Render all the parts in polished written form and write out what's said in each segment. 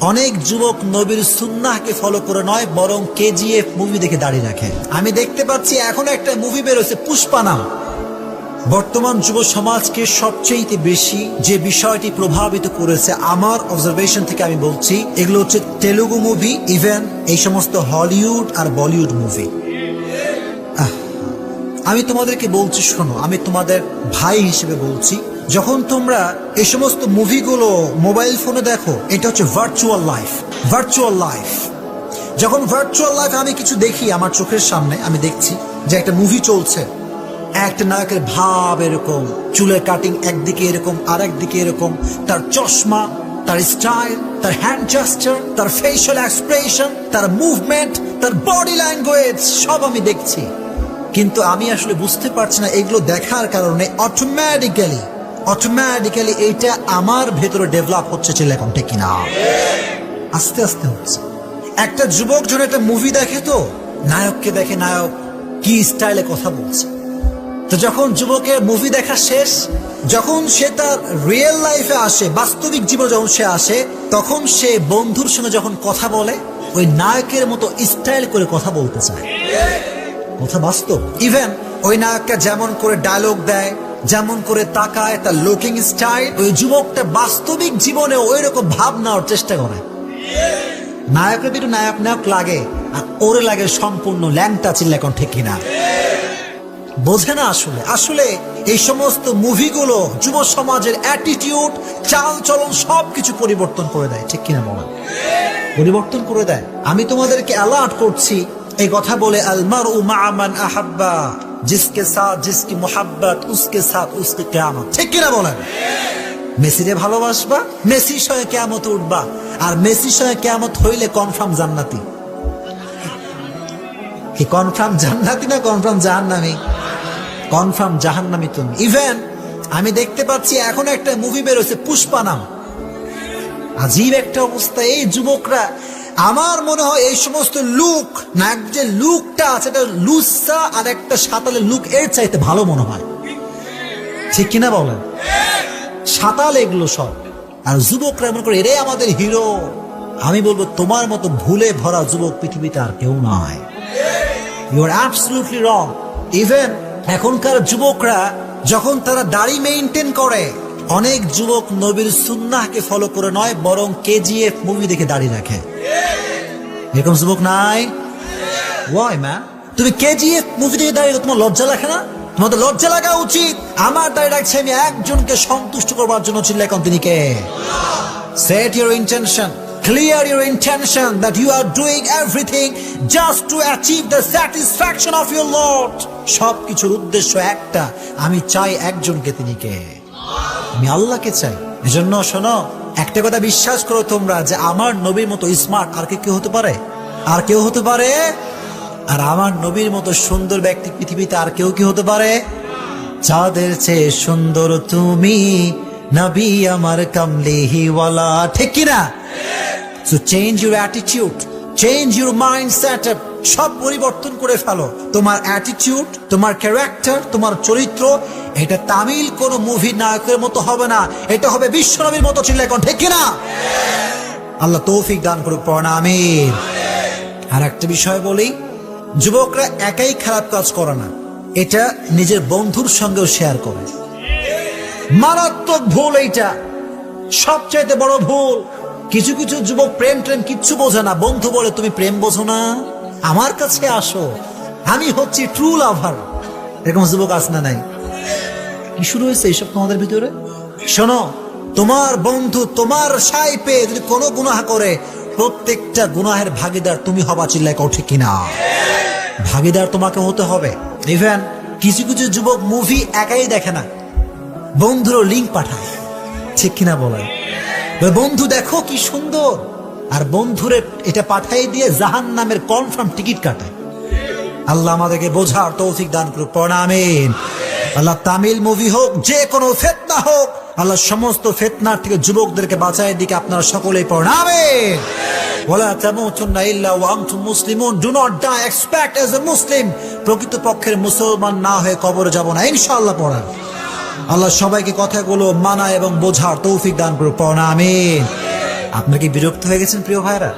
অনেক যুবক নবীর সুন্নাহকে ফলো করে নয় বরং কেজিএফ মুভি দেখে দাঁড়িয়ে রাখে। আমি দেখতে পাচ্ছি এখন একটা মুভি বের হয়েছে পুষ্পা নাম। বর্তমান যুব সমাজকে সবচেয়ে বেশি যে বিষয়টি প্রভাবিত করেছে আমার অবজারভেশন থেকে আমি বলছি, এগুলো হচ্ছে তেলুগু মুভি, ইভেন এই সমস্ত হলিউড আর বলিউড মুভি। আমি তোমাদেরকে বলছি, শোনো, আমি তোমাদের ভাই হিসেবে বলছি, যখন তোমরা এই সমস্ত মুভিগুলো মোবাইল ফোনে দেখো, এটা হচ্ছে ভার্চুয়াল লাইফ। ভার্চুয়াল লাইফ, যখন ভার্চুয়াল লাইফ আমি কিছু দেখি আমার চোখের সামনে, আমি দেখছি যে একটা মুভি চলছে, একটা নায়কের ভাব এরকম, চুলের কাটিং একদিকে এরকম আর একদিকে এরকম, তার চশমা, তার স্টাইল, তার হ্যান্ড জেস্টার, তার ফেশিয়াল এক্সপ্রেশন, তার মুভমেন্ট, তার বডি ল্যাঙ্গুয়েজ সব আমি দেখছি। কিন্তু আমি আসলে বুঝতে পারছি না এগুলো দেখার কারণে অটোমেটিক্যালি এইটা আমার ভেতরে ডেভেলপ হচ্ছে ছিল এখন, ঠিক কিনা? আস্তে আস্তে হচ্ছে। একটা যুবক যখন একটা মুভি দেখে, তো নায়ককে দেখে, নায়ক কি স্টাইলে কথা বলছে, তো যখন যুবকের মুভি দেখা শেষ, যখন সে তার রিয়েল লাইফে আসে, বাস্তবিক জীবনে যখন সে আসে, তখন সে বন্ধুর সঙ্গে যখন কথা বলে, ওই নায়কের মতো স্টাইল করে কথা বলতে চায়। কথা বাস্তব। ইভেন ওই নায়ককে যেমন করে ডায়লগ দেয়, যেমন করে তাকায়, তার লুকিং স্টাইল, ওই যুবকটা বাস্তবিক জীবনে ওই রকম ভাব নেওয়ার চেষ্টা করে। নায়কের একটু নায়ক নায়ক লাগে, আর ওরে লাগে সম্পূর্ণ ল্যাংটা চিল্লা, এখন ঠিক কিনা? বোঝে না আসলে এই সমস্ত মুভিগুলো যুব সমাজের অ্যাটিটিউড, চাল চলন সবকিছু পরিবর্তন করে দেয়, ঠিক কিনা বলেন? পরিবর্তন করে দেয়। আমি তোমাদেরকে অ্যালার্ট করছি এই কথা বলে, আল মারউ মা মান আহাব্বা, জিসকে সাথ জিসকি মুহাব্বত উসকে সাথ উসকে কিয়ামত, ঠিক কিনা বলেন? মেসিরে ভালোবাসবা, মেসির সঙ্গে কিয়ামত উঠবা, আর মেসির সঙ্গে কিয়ামত হইলে কনফার্ম জান্নাতি। কি কনফার্ম জান্নাতি না কনফার্ম জাহান্নামী? কনফার্ম জাহান্নামী তুমি। ইভেন আমি দেখতে পাচ্ছি এখন একটা মুভি বের হয়েছে পুষ্পা নাম। আজীব একটা অবস্থা। এই যুবকরা, আমার মনে হয় এই সমস্ত লুক, নায়ক যে লুকটা আছে, এটা লুসা আর একটা সাতালের লুক এর চাইতে ভালো মনে হয়, ঠিক কিনা বলেন? সাতাল এগুলো সব, আর যুবকরা মনে করে এরাই আমাদের হিরো। আমি বলবো তোমার মতো ভুলে ভরা যুবক পৃথিবীতে আর কেউ নয়। You are absolutely wrong. Even এখনকার যুবকরা যখন তারা দাড়ি মেইনটেইন করে, অনেক যুবক নবীর সুন্নাহকে ফলো করে নয় বরং কেজিএফ মুভি দেখে দাঁড়িয়ে রাখে। এরকম যুবক নাই? ওয়াই ম্যান, তুমি কেজিএফ মুভি দেখে দাঁড়িয়ে, তোমার লজ্জা লাগে না? তোমাদের লজ্জা লাগা উচিত। আমার দাঁড়িয়ে রাখছে আমি একজনকে সন্তুষ্ট করবার জন্য, ছিল এখন তিনি কে? Set your intention, clear your intention that you are doing everything just to achieve the satisfaction of your Lord. সবকিছুর উদ্দেশ্য একটা, আমি চাই একজনকে, তিনি কে? আমি আল্লাহকে চাই। এজন্য শোনো, একটা কথা বিশ্বাস করো তোমরা, যে আমার নবীর মতো স্মার্ট আর কেউ হতে পারে? আর কেউ হতে পারে? আর আমার নবীর মতো সুন্দর ব্যক্তি পৃথিবীতে আর কেউ কি হতে পারে? যাদের চেয়ে সুন্দর তুমি নবী আমার কামলিহিওয়ালা, ঠিক কিনা? So change your attitude, change your mindset, সব পরিবর্তন করে ফেলো। তোমার অ্যাটিটিউড, তোমার ক্যারেক্টার, তোমার চরিত্র, এটা তামিল কোন মুভি নায়কের মতো হবে না, এটা হবে বিশ্বনবীর মতো, ছিল এখন, ঠিক কিনা? আল্লাহ তৌফিক দান করুক, পড়া আমিন। আর একটা বিষয় বলি, যুবকরা একাই খারাপ কাজ করে না, এটা নিজের বন্ধুর সঙ্গেও শেয়ার করে। মারাত্মক ভুল এইটা, সবচাইতে বড় ভুল। কিছু কিছু যুবক প্রেম কিচ্ছু বোঝে না, বন্ধু বলে তুমি প্রেম বোঝো না, আমার কাছে আসো, আমি হচ্ছি ট্রু লাভার। এরকম যুবক আছে না নাই? কি শুরু হয়েছে এইসব তোমাদের ভিতরে? শোনো, তোমার বন্ধু তোমার সাই পেয়ে যদি কোনো গুনাহ করে, প্রত্যেকটা গুনাহের ভাগিদার তুমি হবা, চিল্লায় কও, ঠিক কিনা? ভাগিদার তোমাকে হতে হবে। ইভেন কিছু কিছু যুবক মুভি একাই দেখে না, বন্ধুরও লিঙ্ক পাঠায়, ঠিক কিনা বলেন? বন্ধু দেখো কি সুন্দর, আর বন্ধুরে এটা পাঠাই দিয়ে জাহান্নামের কনফার্ম টিকিট কাটায়। আল্লাহ আমাদেরকে বোঝার তৌফিক দান করুক, পড়া আমিন। আল্লাহ তামিল মুভি হোক, যে কোনো ফিতনা হোক, আল্লাহ সমস্ত ফিতনার থেকে যুবকদেরকে বাঁচায় দিকে আপনারা সকলেই পড়া আমিন। ওয়ালা তামুতুন্না ইল্লা ওয়া আনতুম মুসলিমুন, do not die except as a Muslim, প্রকৃত পক্ষের মুসলমান না হয়ে কবরে যাব না, ইনশাআল্লাহ পড়া। আল্লাহ সবাইকে কথাগুলো মানা এবং বোঝার তৌফিক দান করুক, পড়া আমিন। আপনারা কি বিরক্ত হয়ে গেছেন প্রিয় ভাইরা?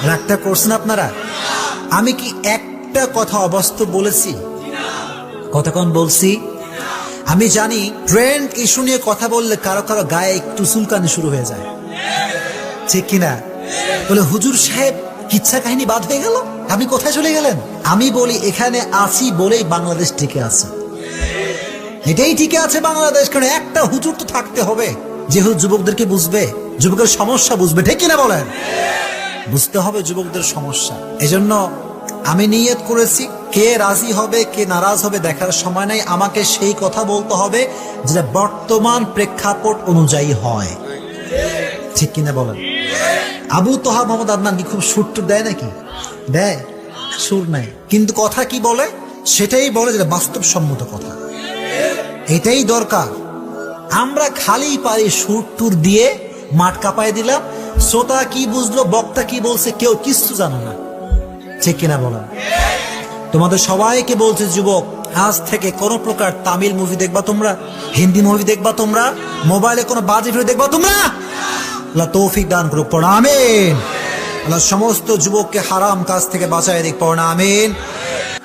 রাগটা করছেন আপনারা? আমি কি একটা কথা অবাস্তব বলেছি? কতক্ষণ বলছি? আমি জানি ট্রেন্ড ইস্যু নিয়ে কথা বললে কারো কারো গায়ে একটু চুলকানি শুরু হয়ে যায়, ঠিক কিনা? বলে হুজুর সাহেব কিচ্ছা কাহিনী বাদ হয়ে গেল, আপনি কোথায় চলে গেলেন? আমি বলি এখানে আছি বলেই বাংলাদেশ টিকে আছে। এটাই টিকে আছে বাংলাদেশ, কারণ একটা হুজুর তো থাকতে হবে যে যুবকদেরকে বুঝবে, যুবকের সমস্যা বুঝবে, ঠিক কিনা বলেন? বুঝতে হবে যুবকদের সমস্যা। এজন্য আমি নিয়ত করেছি, কে রাজি হবে কে নারাজ হবে দেখার সময় নাই, আমাকে সেই কথা বলতে হবে যেটা বর্তমান প্রেক্ষাপট অনুযায়ী হয়, ঠিক কিনা বলেন? আবু তোহা মোহাম্মদ আদনান কি খুব সুর টুর দেয় নাকি? দেয়? সুর নাই, কিন্তু কথা কি বলে? সেটাই বলে যেটা বাস্তবসম্মত কথা। এটাই দরকার। আমরা খালি পারি সুর টুর দিয়ে মাঠ কাঁপায় দিলাম, শ্রোতা কি বুঝলো বক্তা কি বলছে কেউ কিছু জানে না, ঠিক কিনা বলেন? তোমাদের সবাইকে বলছে যুবক, আজ থেকে কোন প্রকার তামিল মুভি দেখবা তোমরা, হিন্দি মুভি দেখবা তোমরা, মোবাইলে কোনো বাজে ভিডিও দেখবা তোমরা? আল্লাহ তৌফিক দান করুক, পড়া আমিন। আল্লাহ সমস্ত যুবককে হারাম কাজ থেকে বাঁচায় দিক, পড়া আমিন।